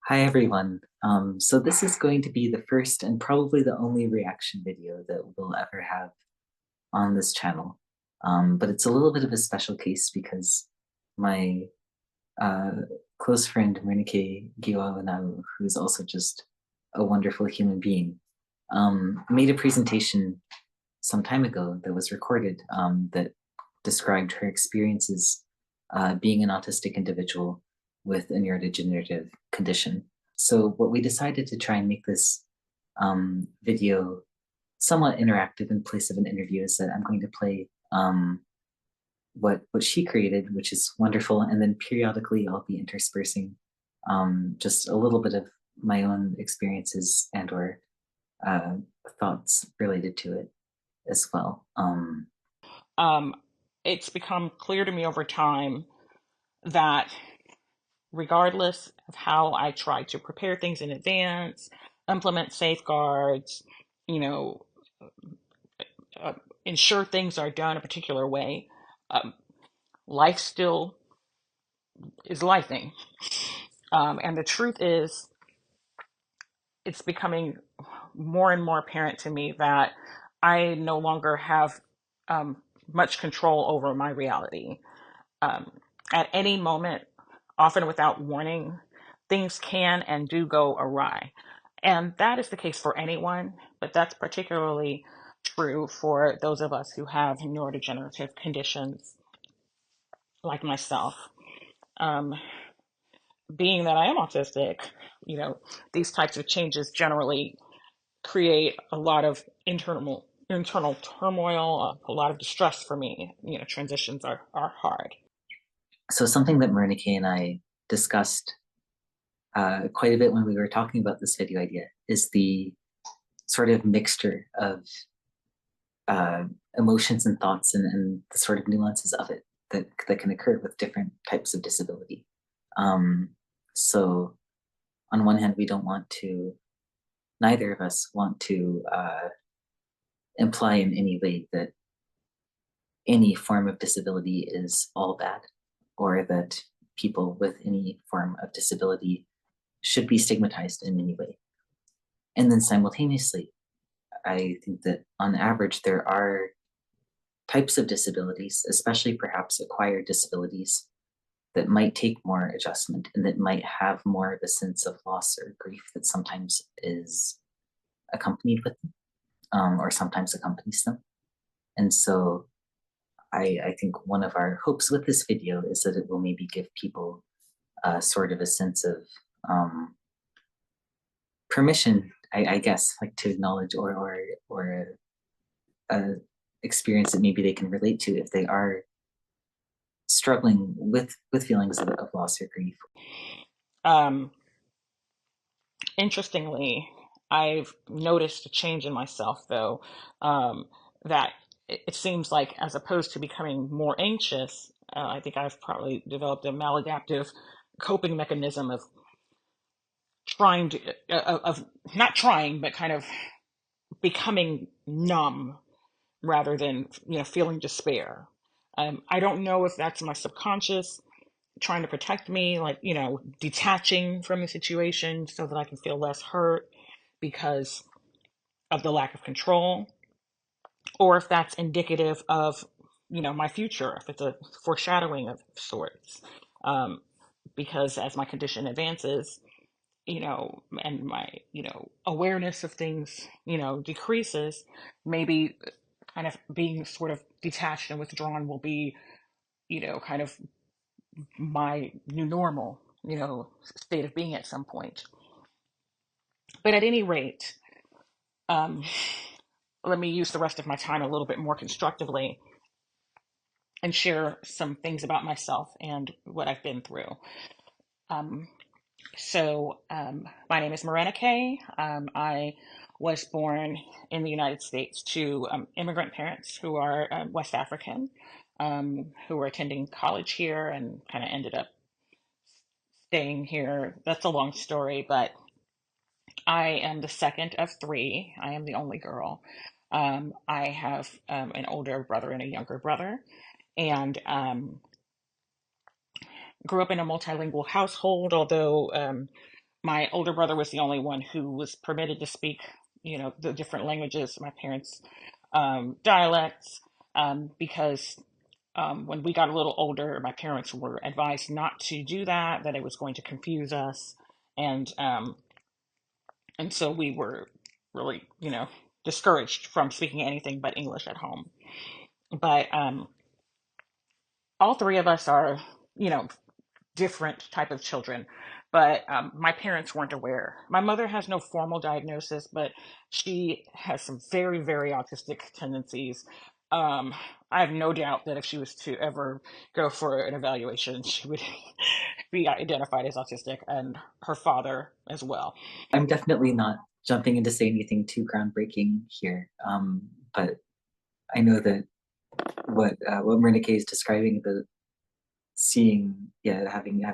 Hi everyone. So this is going to be the first and probably the only reaction video that we'll ever have on this channel. But it's a little bit of a special case because my uh, close friend Morénike, who's also just a wonderful human being, made a presentation some time ago that was recorded that described her experiences being an autistic individual with a neurodegenerative condition. So what we decided to try and make this video somewhat interactive in place of an interview is that I'm going to play what she created, which is wonderful, and then periodically I'll be interspersing just a little bit of my own experiences and or uh, thoughts related to it as well. um, it's become clear to me over time that regardless of how I try to prepare things in advance, implement safeguards, you know, uh, ensure things are done a particular way, um, life still is lifing. And the truth is, it's becoming more and more apparent to me that I no longer have um, much control over my reality. Um, at any moment, often without warning, things can and do go awry. And that is the case for anyone, but that's particularly true for those of us who have neurodegenerative conditions like myself. Um, Being that I am autistic, you know, these types of changes generally create a lot of internal turmoil, a lot of distress for me. You know, transitions are hard. So something that Morénike and I discussed quite a bit when we were talking about this video idea is the sort of mixture of uh, emotions and thoughts and the sort of nuances of it that can occur with different types of disability. Um, so on one hand, we don't want to, neither of us want to imply in any way that any form of disability is all bad or that people with any form of disability should be stigmatized in any way. And then simultaneously, I think that on average, there are types of disabilities, especially perhaps acquired disabilities, that might take more adjustment and that might have more of a sense of loss or grief that sometimes is accompanied with them, or sometimes accompanies them. And so I think one of our hopes with this video is that it will maybe give people sort of a sense of permission, I guess, like to acknowledge or a experience that maybe they can relate to if they are struggling with feelings of loss or grief. Um, Interestingly, I've noticed a change in myself, though, that it seems like as opposed to becoming more anxious, I think I've probably developed a maladaptive coping mechanism of trying to, of not trying, but kind of becoming numb rather than, feeling despair. I don't know if that's my subconscious trying to protect me, like, detaching from the situation so that I can feel less hurt because of the lack of control, or if that's indicative of, my future, if it's a foreshadowing of sorts. Um, because as my condition advances, and my, awareness of things, decreases, maybe kind of being sort of detached and withdrawn will be, kind of my new normal, state of being at some point. But at any rate, um, let me use the rest of my time a little bit more constructively and share some things about myself and what I've been through. Um, my name is Morénike. I was born in the United States to immigrant parents who are West African, who were attending college here and kind of ended up staying here. That's a long story, but I am the second of three. I am the only girl. I have an older brother and a younger brother, and grew up in a multilingual household, although My older brother was the only one who was permitted to speak, the different languages, my parents' dialects, because when we got a little older, my parents were advised not to do that, that it was going to confuse us, and and so we were really, discouraged from speaking anything but English at home. But all three of us are, you know, different type of children, but my parents weren't aware. My mother has no formal diagnosis, but she has some very, very autistic tendencies. um, I have no doubt that if she was to ever go for an evaluation, she would be identified as autistic, and her father as well. I'm definitely not jumping in to say anything too groundbreaking here, but I know that what Morénike is describing about seeing, yeah, having a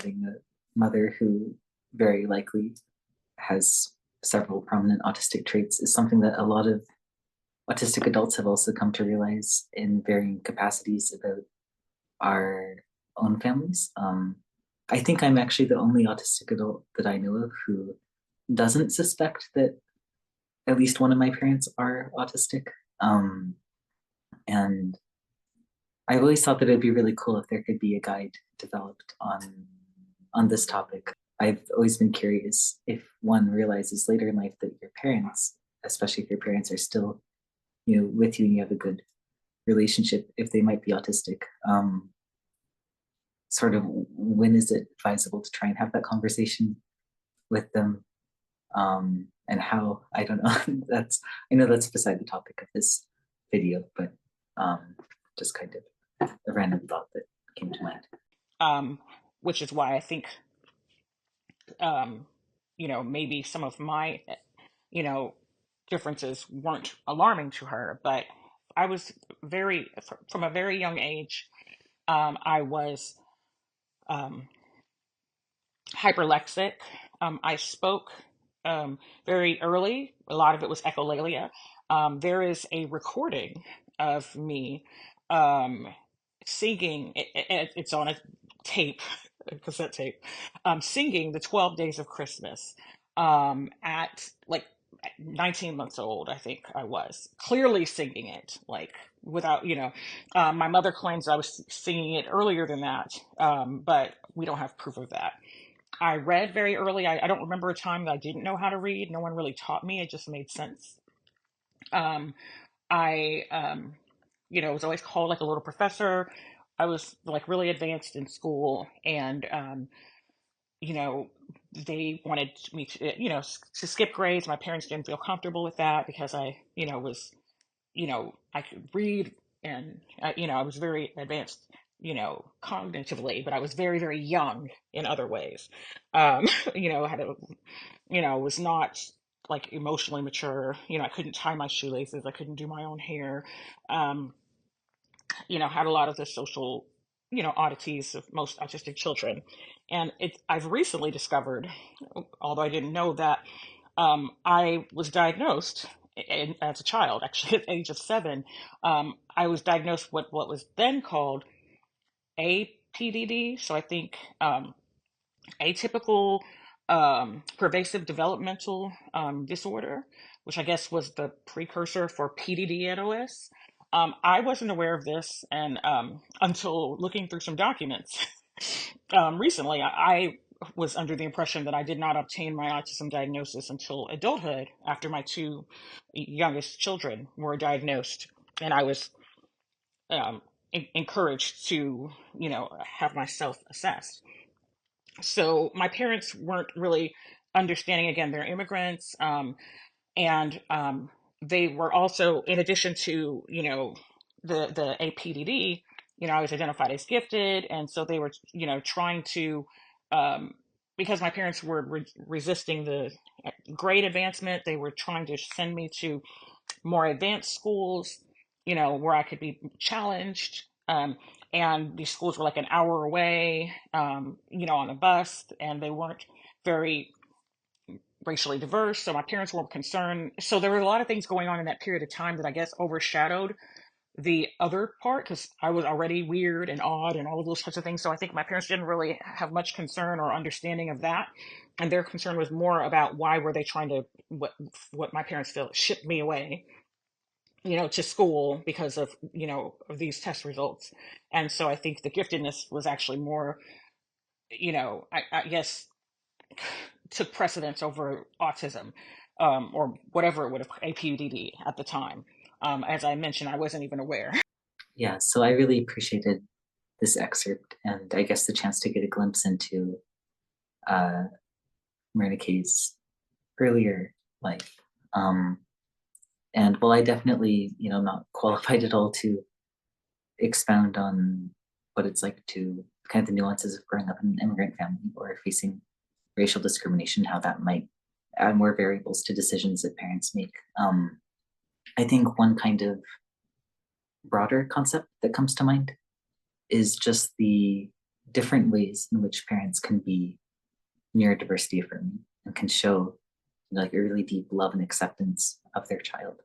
mother who very likely has several prominent autistic traits is something that a lot of autistic adults have also come to realize in varying capacities about our own families. I think I'm actually the only autistic adult that I know of who doesn't suspect that at least one of my parents are autistic. Um, and I've always thought that it'd be really cool if there could be a guide developed on this topic. I've always been curious if one realizes later in life that your parents, especially if your parents are still, with you and you have a good relationship, if they might be autistic. Sort of when is it advisable to try and have that conversation with them? And how, I don't know. I know that's beside the topic of this video, but just kind of a random thought that came to mind. um, which is why I think, um, maybe some of my, you know, differences weren't alarming to her. But I was from a very young age, I was um, hyperlexic. I spoke very early. A lot of it was echolalia. There is a recording of me um, singing. It's on a tape, a cassette tape, singing the 12 Days of Christmas at like 19 months old. I think I was clearly singing it, like without, my mother claims I was singing it earlier than that, but we don't have proof of that. I read very early. I don't remember a time that I didn't know how to read. No one really taught me. It just made sense. Um, I, was always called like a little professor. I was like really advanced in school, and you know, they wanted me to, to skip grades. My parents didn't feel comfortable with that because I, was, I could read, and I was very advanced, cognitively, but I was very, very young in other ways. Um, had a, was not like emotionally mature. I couldn't tie my shoelaces. I couldn't do my own hair. Um, had a lot of the social, oddities of most autistic children. And I've recently discovered, although I didn't know that, I was diagnosed as a child, actually at the age of 7. I was diagnosed with what was then called APDD. So I think atypical pervasive developmental disorder, which I guess was the precursor for PDD at OS. I wasn't aware of this, and until looking through some documents recently, I was under the impression that I did not obtain my autism diagnosis until adulthood, after my two youngest children were diagnosed, and I was encouraged to, have myself assessed. So my parents weren't really understanding. Again, they're immigrants, and they were also, in addition to, the APDD, I was identified as gifted, and so they were, trying to, um, because my parents were resisting the grade advancement, they were trying to send me to more advanced schools, where I could be challenged. And these schools were like an hour away, on a bus, and they weren't very racially diverse. So my parents weren't concerned. So there were a lot of things going on in that period of time that I guess overshadowed the other part, because I was already weird and odd and all of those types of things. So I think my parents didn't really have much concern or understanding of that. and their concern was more about why were they trying to, what my parents feel, ship me away, to school because of, of these test results. And so I think the giftedness was actually more, I guess, took precedence over autism, or whatever it would have, APUDD at the time. As I mentioned, I wasn't even aware. Yeah, so I really appreciated this excerpt and I guess the chance to get a glimpse into uh, Morénike's earlier life. And while I definitely, not qualified at all to expound on what it's like to kind of the nuances of growing up in an immigrant family or facing racial discrimination, how that might add more variables to decisions that parents make. I think one kind of broader concept that comes to mind is just the different ways in which parents can be neurodiversity affirming and can show like a really deep love and acceptance of their child.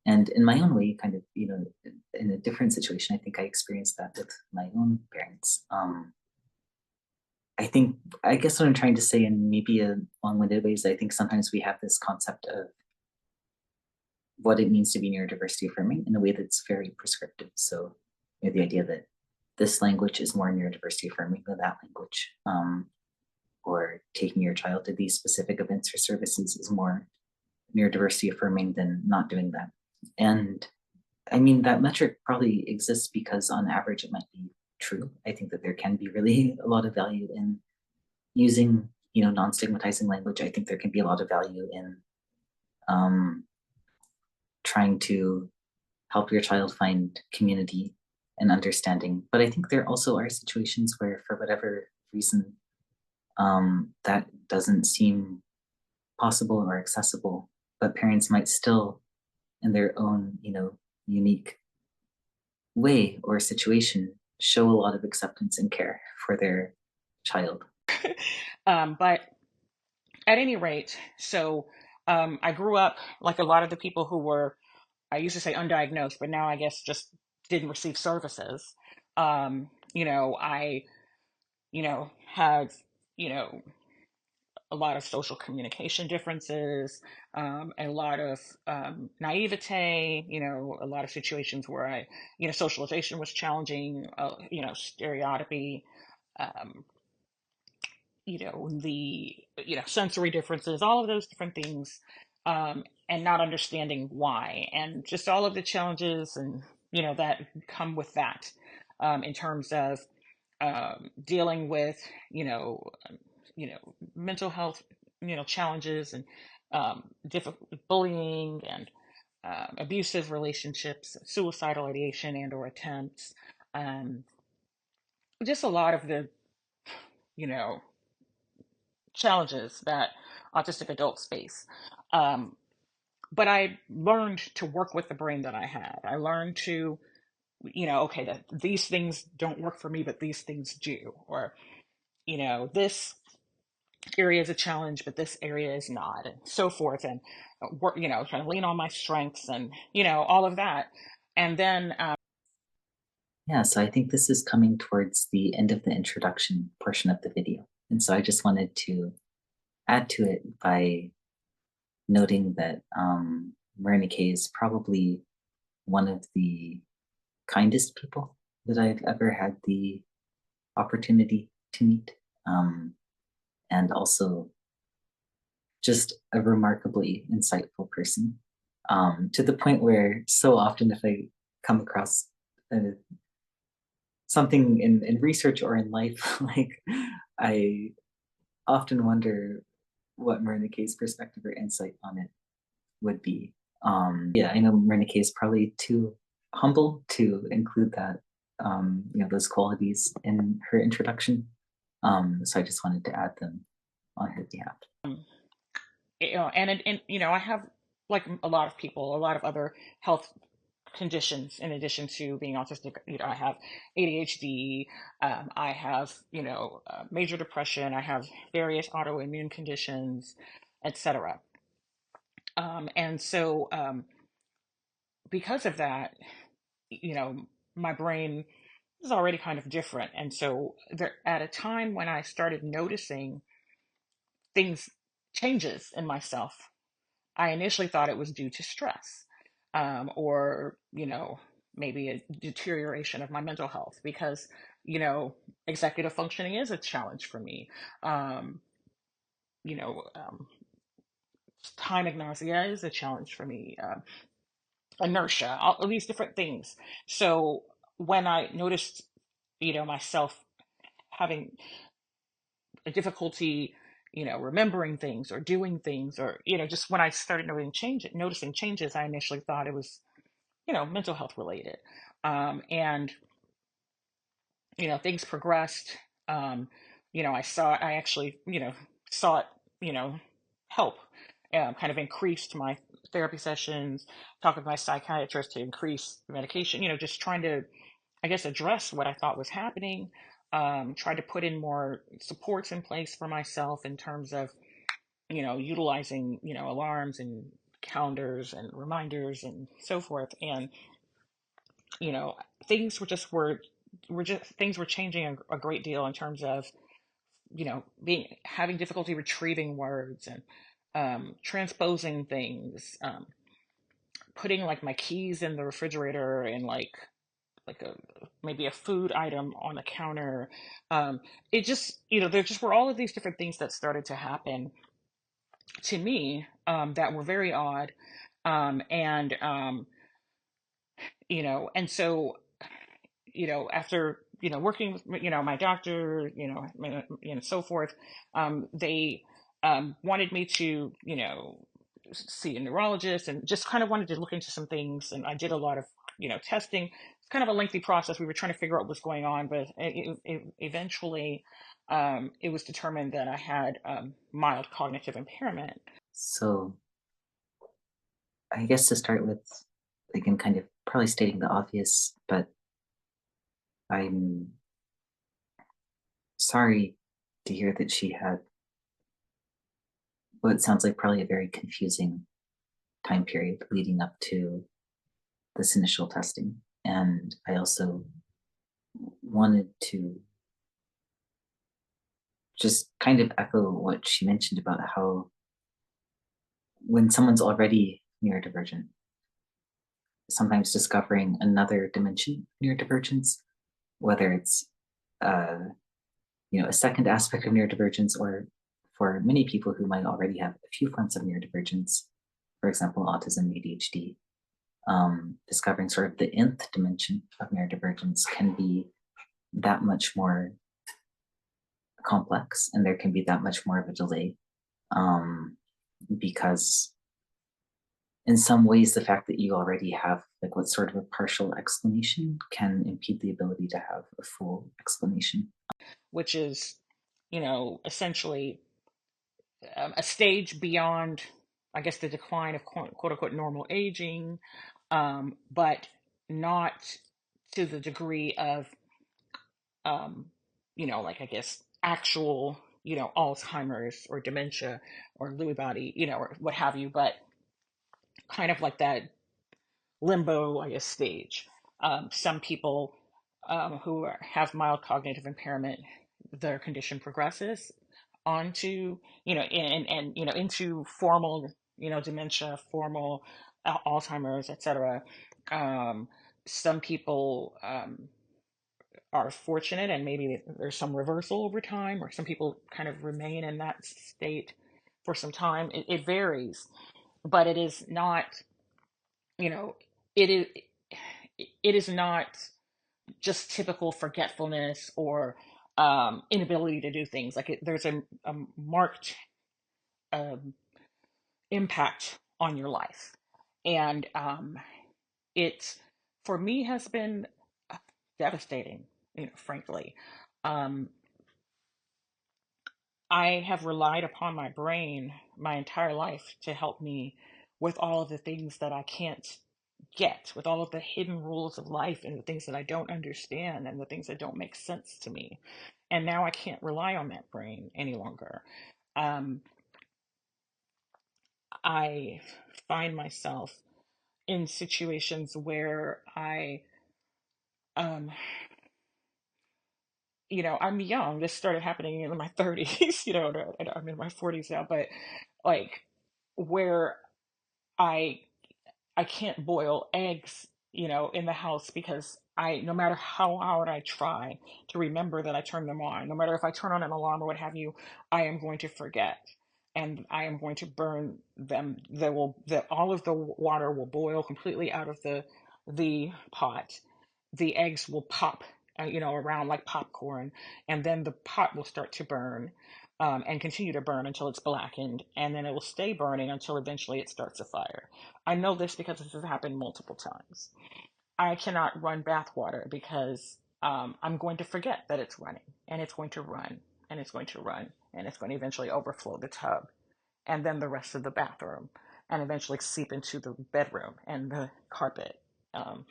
And in my own way, kind of, in a different situation, I think I experienced that with my own parents. I guess what I'm trying to say in maybe a long-winded way is I think sometimes we have this concept of what it means to be neurodiversity affirming in a way that's very prescriptive. So the idea that this language is more neurodiversity affirming than that language, or taking your child to these specific events or services is more neurodiversity affirming than not doing that. And I mean, that metric probably exists because on average it might be true. I think that there can be really a lot of value in using, non-stigmatizing language. I think there can be a lot of value in trying to help your child find community and understanding. But I think there also are situations where, for whatever reason, that doesn't seem possible or accessible, but parents might still, in their own, unique way or situation, show a lot of acceptance and care for their child. But at any rate, so I grew up like a lot of the people who were, I used to say undiagnosed, but now I guess just didn't receive services. I, had, you know, a lot of social communication differences, a lot of naivete, a lot of situations where socialization was challenging, stereotypy, um, the, sensory differences, all of those different things, and not understanding why, and just all of the challenges and, that come with that, in terms of dealing with, you know, you know, mental health, challenges and bullying and abusive relationships, suicidal ideation and or attempts, um, just a lot of the, you know, challenges that autistic adults face. Um, but I learned to work with the brain that I had. I learned to, okay, that these things don't work for me, but these things do. Or, this area is a challenge, but this area is not, and so forth. And work, kind of lean on my strengths and, all of that. And then, Yeah, so I think this is coming towards the end of the introduction portion of the video. And so I just wanted to add to it by noting that Morénike is probably one of the kindest people that I've ever had the opportunity to meet. And also just a remarkably insightful person, to the point where so often if I come across something in research or in life, like I often wonder what Morénike's perspective or insight on it would be. Yeah, I know Morénike is probably too humble to include that, those qualities in her introduction. So I just wanted to add them on her behalf. I have, like a lot of people, a lot of other health conditions in addition to being autistic. I have ADHD, I have, major depression, I have various autoimmune conditions, etc. And so, because of that, you know, my brain is already kind of different. And so there, at a time when I started noticing things changes in myself, I initially thought it was due to stress, or, maybe a deterioration of my mental health because, you know, executive functioning is a challenge for me. Um, you know, um, Time agnosia is a challenge for me. Inertia, all these different things. So when I noticed, myself having a difficulty, remembering things or doing things, or, just when I started noticing changes, I initially thought it was, mental health related. And, things progressed. Um, I actually, sought, you know, help, kind of increased my therapy sessions, talked with my psychiatrist to increase medication, just trying to, I guess, address what I thought was happening. Tried to put in more supports in place for myself in terms of, utilizing, alarms and calendars and reminders and so forth. And, you know, things were just things were changing a great deal in terms of, being having difficulty retrieving words and transposing things, putting like my keys in the refrigerator and like a maybe a food item on the counter. It just, there just were all of these different things that started to happen to me, that were very odd. And and so, after, working with, my doctor, so forth, they wanted me to, see a neurologist and just kind of wanted to look into some things. And I did a lot of, testing. It's kind of a lengthy process. We were trying to figure out what was going on, but eventually, it was determined that I had mild cognitive impairment. So I guess to start with, again, kind of probably stating the obvious, but I'm sorry to hear that she had what sounds like probably a very confusing time period leading up to this initial testing. And I also wanted to just kind of echo what she mentioned about how when someone's already neurodivergent, sometimes discovering another dimension of neurodivergence, whether it's uh, a second aspect of neurodivergence, or for many people who might already have a few forms of neurodivergence, for example, autism, ADHD, discovering sort of the nth dimension of neurodivergence can be that much more complex, and there can be that much more of a delay, because in some ways the fact that you already have like what sort of a partial explanation can impede the ability to have a full explanation. Which is, essentially, a stage beyond, I guess, the decline of quote unquote normal aging, but not to the degree of, um, like, I guess, actual, Alzheimer's or dementia or Lewy body, or what have you, but kind of like that limbo, I guess, stage. Some people, have mild cognitive impairment, their condition progresses onto, into formal, dementia, formal Alzheimer's, etc. Um, some people, are fortunate and maybe there's some reversal over time, or some people kind of remain in that state for some time. It varies, but it is not, you know, it is it is not just typical forgetfulness or inability to do things. Like there's a marked um, impact on your life, and it for me has been devastating. Frankly, um, I have relied upon my brain my entire life to help me with all of the things that I can't get, with all of the hidden rules of life and the things that I don't understand and the things that don't make sense to me. And now I can't rely on that brain any longer. Um, I find myself in situations where I um, I'm young. This started happening in my 30s, and I'm in my 40s now, but like where I I can't boil eggs, in the house because no matter how hard I try to remember that I turned them on, no matter if I turn on an alarm or what have you, I am going to forget. And I am going to burn them. That all of the water will boil completely out of the pot. The eggs will pop, around like popcorn, and then the pot will start to burn, and continue to burn until it's blackened, and then it will stay burning until eventually it starts a fire. I know this because this has happened multiple times. I cannot run bath water because I'm going to forget that it's running, and it's going to run, and it's going to run, and it's going to eventually overflow the tub, and then the rest of the bathroom, and eventually seep into the bedroom and the carpet. Um,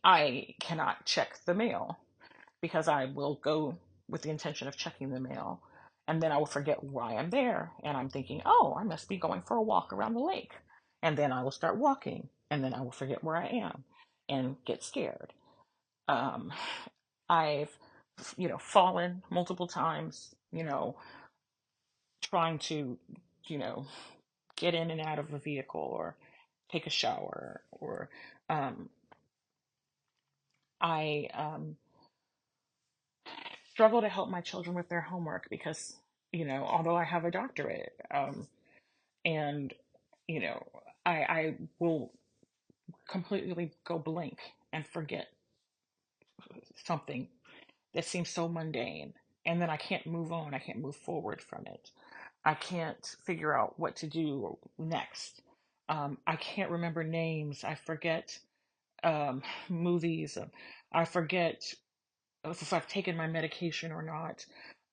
I cannot check the mail because I will go with the intention of checking the mail. And then I will forget why I'm there. And I'm thinking, oh, I must be going for a walk around the lake. And then I will start walking. And then I will forget where I am and get scared. Um, I've, fallen multiple times, trying to, you know, get in and out of a vehicle or take a shower. Or um, I struggle to help my children with their homework because, although I have a doctorate, and, you know, I will completely go blank and forget something that seems so mundane. And then I can't move on. I can't move forward from it. I can't figure out what to do next. I can't remember names. I forget movies. I forget if I've taken my medication or not.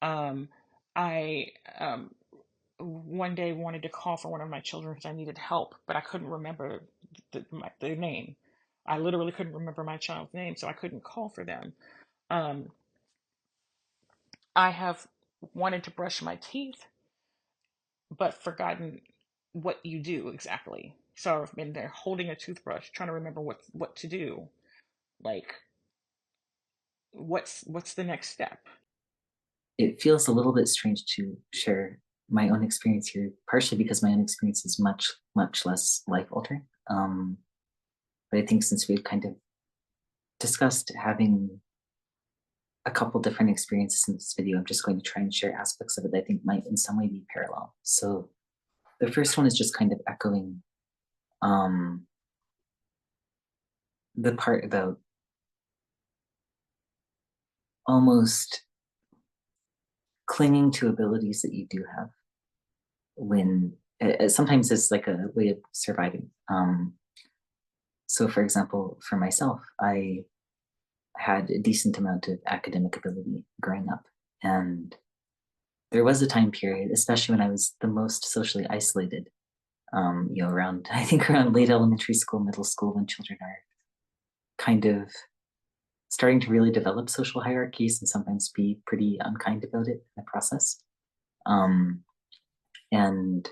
Um, I one day wanted to call for one of my children because I needed help, but I couldn't remember the name. I literally couldn't remember my child's name, so I couldn't call for them. Um, I have wanted to brush my teeth, but forgotten what you do exactly. So I've been there holding a toothbrush, trying to remember what to do. Like, what's the next step? It feels a little bit strange to share my own experience here, partially because my own experience is much, much less life altering. But I think since we've kind of discussed having a couple different experiences in this video, I'm just going to try and share aspects of it that I think might in some way be parallel. So the first one is just kind of echoing um, the part about almost clinging to abilities that you do have when sometimes it's like a way of surviving. So for example, for myself, I had a decent amount of academic ability growing up. And there was a time period, especially when I was the most socially isolated, around, I think around late elementary school, middle school, when children are kind of starting to really develop social hierarchies and sometimes be pretty unkind about it in the process. Um, and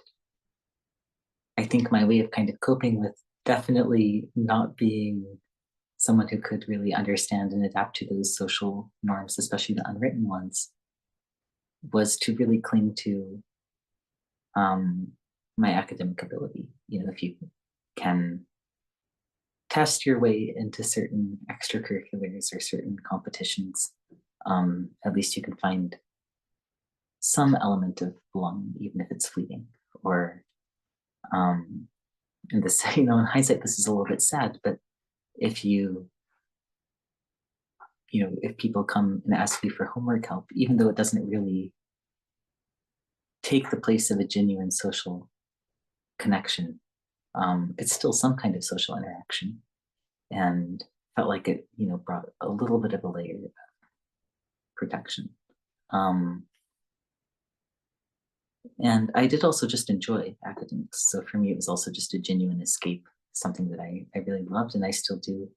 I think my way of kind of coping with definitely not being someone who could really understand and adapt to those social norms, especially the unwritten ones, was to really cling to um, my academic ability. If you can test your way into certain extracurriculars or certain competitions, at least you can find some element of belonging, even if it's fleeting. Or, and this, in hindsight, this is a little bit sad, but if if people come and ask you for homework help, even though it doesn't really take the place of a genuine social connection, it's still some kind of social interaction, and felt like it, brought a little bit of a layer of protection. And I did also just enjoy academics. So for me, it was also just a genuine escape, something that I really loved, and I still do.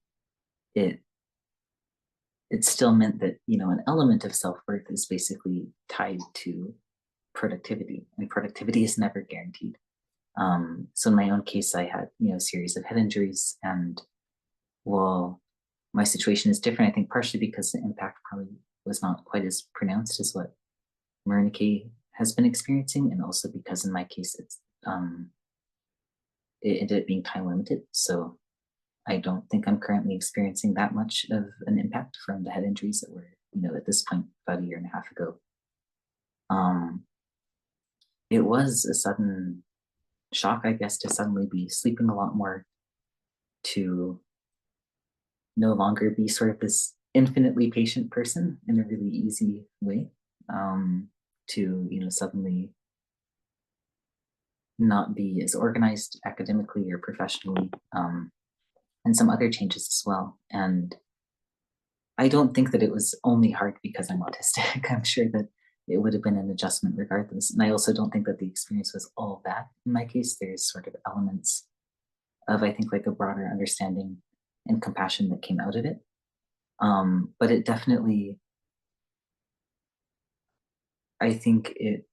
It still meant that, an element of self-worth is basically tied to productivity, and productivity is never guaranteed. So in my own case, I had, a series of head injuries, and well, my situation is different, I think partially because the impact probably was not quite as pronounced as what Morénike has been experiencing, and also because in my case it ended up being time limited. So I don't think I'm currently experiencing that much of an impact from the head injuries that were, at this point about a year and a half ago. It was a sudden shock, I guess, to suddenly be sleeping a lot more, to no longer be sort of this infinitely patient person in a really easy way, to, suddenly not be as organized academically or professionally, and some other changes as well. And I don't think that it was only hard because I'm autistic. I'm sure that it would have been an adjustment regardless. And I also don't think that the experience was all bad. In my case, there's sort of elements of, I think, like a broader understanding and compassion that came out of it. But it definitely, I think it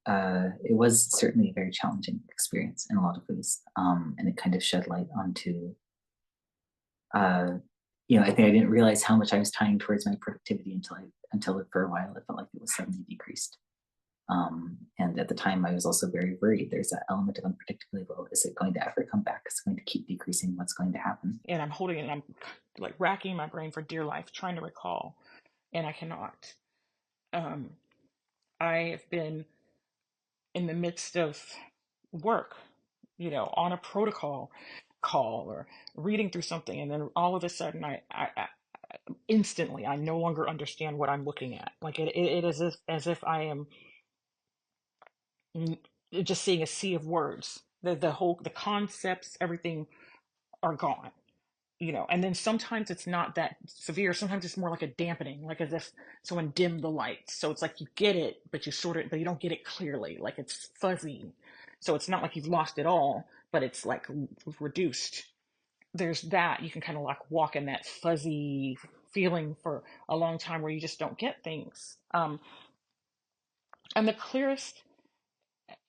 was certainly a very challenging experience in a lot of ways. And it kind of shed light onto, uh, I think I didn't realize how much I was tying towards my productivity until for a while it felt like it was suddenly decreased. And at the time, I was also very worried. There's that element of unpredictability. Well, is it going to ever come back? Is it going to keep decreasing? What's going to happen? And I'm holding it and I'm like racking my brain for dear life, trying to recall, and I cannot. Um, I have been in the midst of work, on a protocol call or reading through something, and then all of a sudden, I instantly, I no longer understand what I'm looking at. Like it is as if I am just seeing a sea of words. The concepts, everything are gone. And then sometimes it's not that severe. Sometimes it's more like a dampening, like as if someone dimmed the lights. So it's like you get it, but but you don't get it clearly. Like it's fuzzy. So it's not like you've lost it all, but it's like reduced. There's that. You can kind of like walk in that fuzzy feeling for a long time where you just don't get things. And the clearest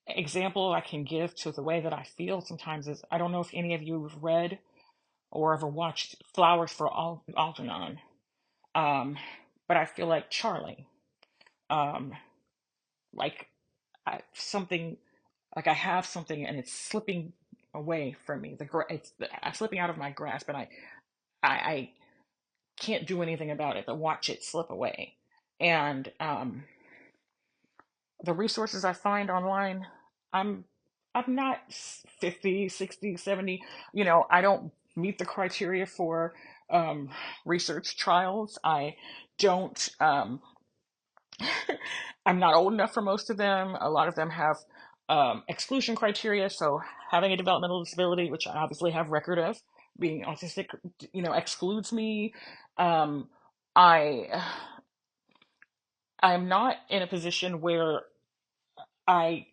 example I can give to the way that I feel sometimes is, I don't know if any of you have read or ever watched Flowers for Algernon. Um, but I feel like Charlie. Um, like something, like I have something and it's slipping away from me. It's slipping out of my grasp, and I can't do anything about it but watch it slip away. And the resources I find online, I'm I'm not 50, 60, 70. I don't meet the criteria for um, research trials. I don't. I'm not old enough for most of them. A lot of them have exclusion criteria. So having a developmental disability, which I obviously have record of, being autistic, excludes me. Um, I I'm not in a position where I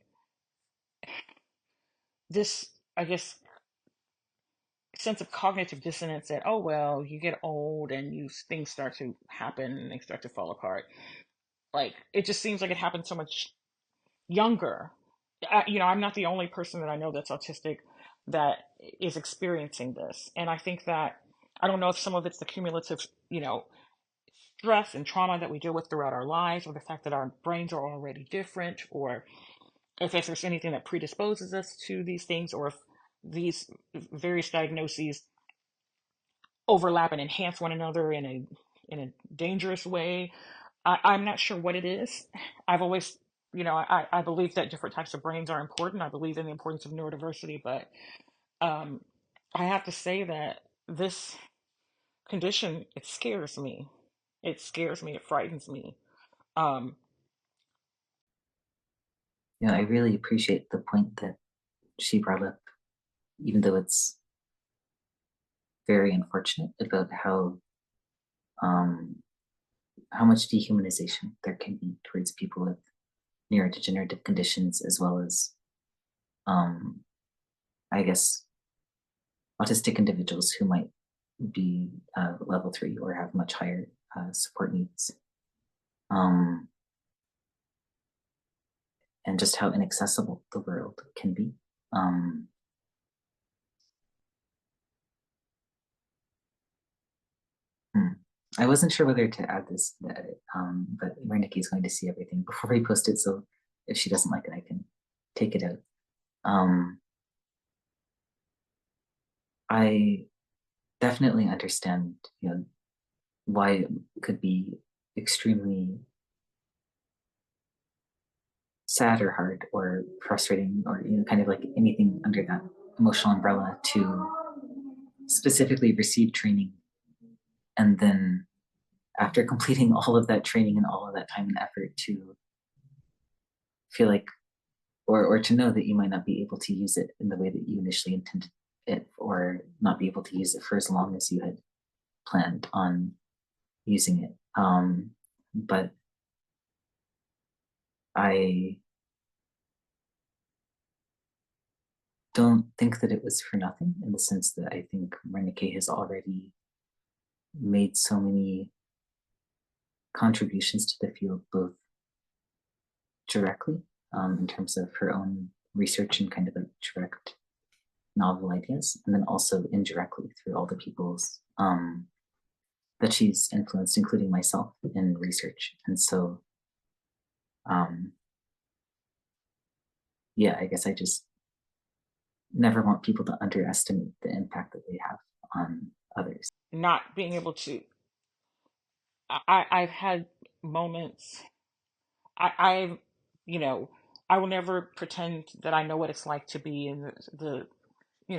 this I guess sense of cognitive dissonance that, oh well, you get old and things start to happen and they start to fall apart. Like it just seems like it happens so much younger. I'm not the only person that I know that's autistic that is experiencing this. And I think that, I don't know if some of it's the cumulative, stress and trauma that we deal with throughout our lives, or the fact that our brains are already different, or if there's anything that predisposes us to these things, or if these various diagnoses overlap and enhance one another in a dangerous way. I'm not sure what it is. I've always, I believe that different types of brains are important. I believe in the importance of neurodiversity, but um, I have to say that this condition, it scares me. It scares me. It frightens me. Um, I really appreciate the point that she brought up, even though it's very unfortunate, about um, how much dehumanization there can be towards people with neurodegenerative conditions, as well as, um, I guess, autistic individuals who might be level 3 or have much higher support needs. Um, and just how inaccessible the world can be. Um, hmm. I wasn't sure whether to add this in the edit, but Morénike is going to see everything before we post it. So if she doesn't like it, I can take it out. I definitely understand, why it could be extremely sad or hard or frustrating or kind of like anything under that emotional umbrella to specifically receive training and then after completing all of that training and all of that time and effort to feel like or to know that you might not be able to use it in the way that you initially intended it or not be able to use it for as long as you had planned on using it. But I don't think that it was for nothing in the sense that I think Morénike has already made so many contributions to the field, both directly in terms of her own research and kind of like direct novel ideas, and then also indirectly through all the people's that she's influenced, including myself in research. And so, yeah, I guess I just never want people to underestimate the impact that they have on others. Not being able to, I've had moments, I've, you know, I will never pretend that I know what it's like to be in the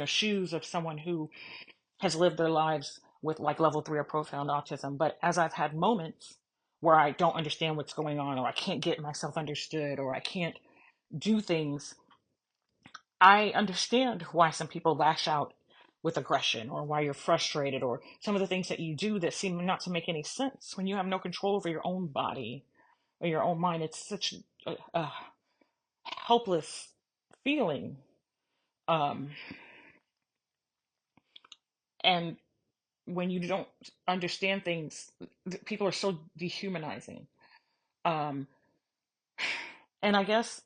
shoes of someone who has lived their lives with like level 3 or profound autism. But as I've had moments where I don't understand what's going on, or I can't get myself understood, or I can't do things, I understand why some people lash out with aggression, or why you're frustrated, or some of the things that you do that seem not to make any sense when you have no control over your own body or your own mind. It's such a helpless feeling. Um, and when you don't understand things, people are so dehumanizing. Um, and I guess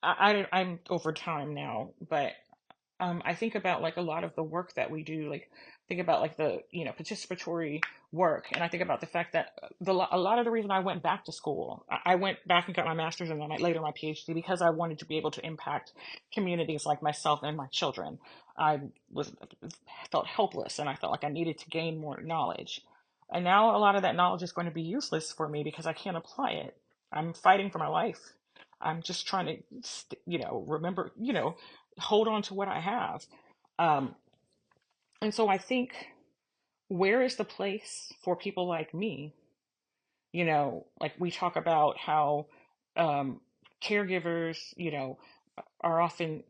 I'm over time now, but I think about like a lot of the work that we do, like think about like the participatory work, and I think about the fact that a lot of the reason I went back to school, I went back and got my master's and then later my PhD because I wanted to be able to impact communities like myself and my children. I was felt helpless and I felt like I needed to gain more knowledge, and now a lot of that knowledge is going to be useless for me because I can't apply it. I'm fighting for my life. I'm just trying to, remember, hold on to what I have. Um, and so I think, where is the place for people like me? Like we talk about how um, caregivers, are often,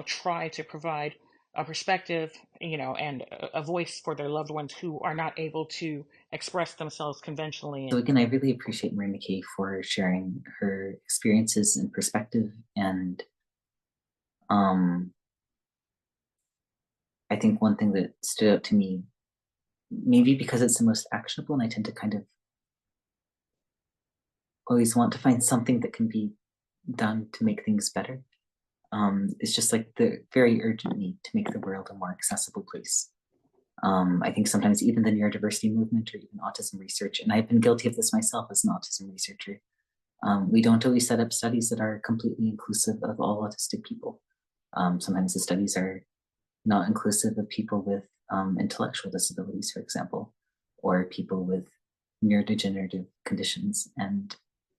try to provide a perspective, and a voice for their loved ones who are not able to express themselves conventionally. So again, I really appreciate Morénike for sharing her experiences and perspective. And I think one thing that stood out to me, maybe because it's the most actionable, and I tend to kind of always want to find something that can be done to make things better. It's just like the very urgent need to make the world a more accessible place. I think sometimes even the neurodiversity movement or even autism research, and I've been guilty of this myself as an autism researcher, we don't always set up studies that are completely inclusive of all autistic people. Sometimes the studies are not inclusive of people with intellectual disabilities, for example, or people with neurodegenerative conditions. And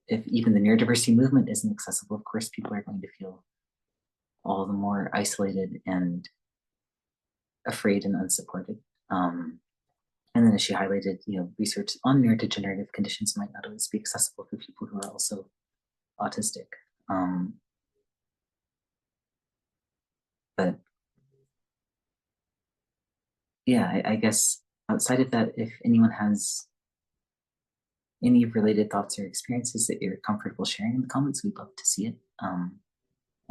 if even the neurodiversity movement isn't accessible, of course, people are going to feel all the more isolated and afraid and unsupported. And then as she highlighted, research on neurodegenerative conditions might not always be accessible for people who are also autistic. But yeah, I guess outside of that, if anyone has any related thoughts or experiences that you're comfortable sharing in the comments, we'd love to see it.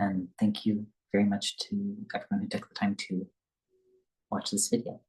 And thank you very much to everyone who took the time to watch this video.